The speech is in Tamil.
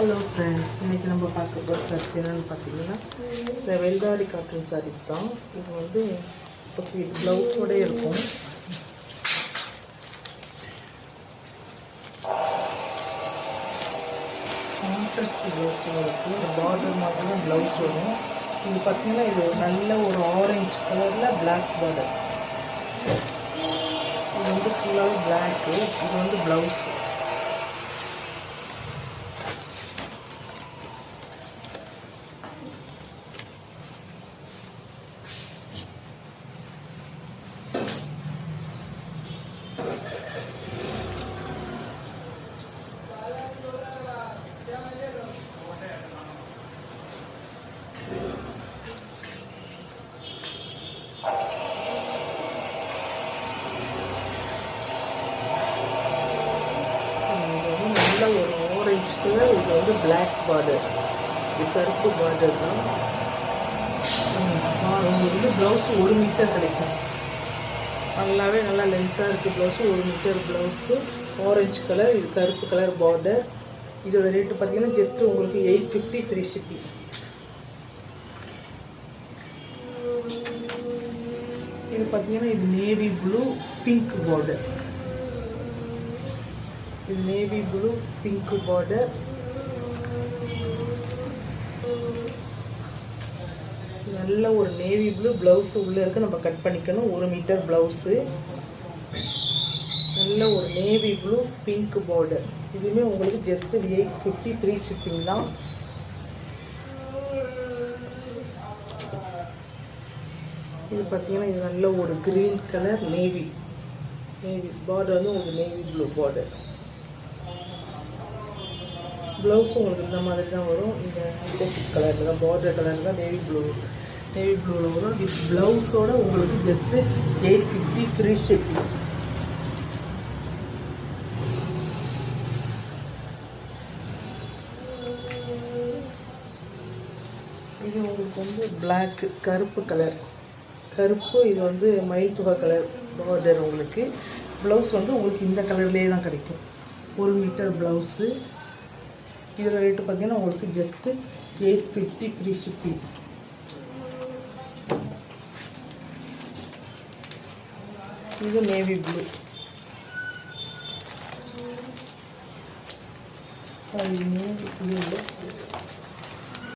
ஹலோ ஃப்ரெண்ட்ஸ், இன்றைக்கி நம்ம பார்க்க போகிற சாரீஸ் என்னென்னு பார்த்தீங்கன்னா இந்த வெல்தாரி காட்டன் சாரீஸ் தான். இது வந்து ஓகே, இது ப்ளவுஸோடு இருக்கும். கான்ட்ராஸ்ட் ப்ளவுஸ் இருக்குது. இந்த பார்டர் மாதிரி தான் ப்ளவுஸ் வரும். இது பார்த்தீங்கன்னா இது நல்ல ஒரு ஆரஞ்சு கலரில் பிளாக் பார்டர். இது வந்து ஃபுல்லாகவே பிளாக்கு. இது வந்து ப்ளவுஸ். ஒரு ஆரஞ்சு கலர். இது வந்து பிளாக் பார்டர். இது கருப்பு பார்டர் தான். உங்களுக்கு வந்து ப்ளவுஸு 1 மீட்டர் கிடைக்கும். நல்லாவே நல்லா லென்த்தாக இருக்குது blouse. 1 metre blouse orange colour. இது கருப்பு கலர் பார்டர். இதோட ரேட்டு பார்த்தீங்கன்னா ஜஸ்ட்டு உங்களுக்கு 850 ஃப்ரீ ஷிப்பிங். இது பார்த்தீங்கன்னா இது நேவி ப்ளூ பிங்க் பார்டர். இது நேவி ப்ளூ பிங்க் பார்டர். நல்ல ஒரு நேவி ப்ளூ ப்ளவுஸு உள்ளே இருக்குது. நம்ம கட் பண்ணிக்கணும். 1 மீட்டர் ப்ளவுஸு. நல்ல ஒரு நேவி ப்ளூ பிங்க் பார்டர். இதுவுமே உங்களுக்கு ஜஸ்ட்டு 850 ஃப்ரீ ஷிப்பிங் தான். இது பார்த்தீங்கன்னா இது நல்ல ஒரு க்ரீன் கலர் நேவி பார்டர் வந்து உங்களுக்கு நேவி ப்ளூ பார்டர். ப்ளவுஸும் உங்களுக்கு இந்த மாதிரி தான் வரும். இந்த ஆப்போசிட் கலரில் தான், பார்டர் கலர் தான் நேவி ப்ளூவில் வரும். வித் ப்ளவுஸோடு உங்களுக்கு ஜஸ்ட்டு 850 ஃப்ரீ ஷிப்பிங். இது உங்களுக்கு வந்து பிளாக்கு கருப்பு கலர். இது வந்து மயில் தொகை கலர் பார்டர். உங்களுக்கு ப்ளவுஸ் வந்து உங்களுக்கு இந்த கலர்லேயே தான் கிடைக்கும். 1 மீட்டர் ப்ளவுஸு. இதில் ரேட்டு பார்த்தீங்கன்னா உங்களுக்கு ஜஸ்ட்டு 850 ஃப்ரீ ஷிப்பிங். இது நேவி ப்ளூ. நேவி ப்ளூவில்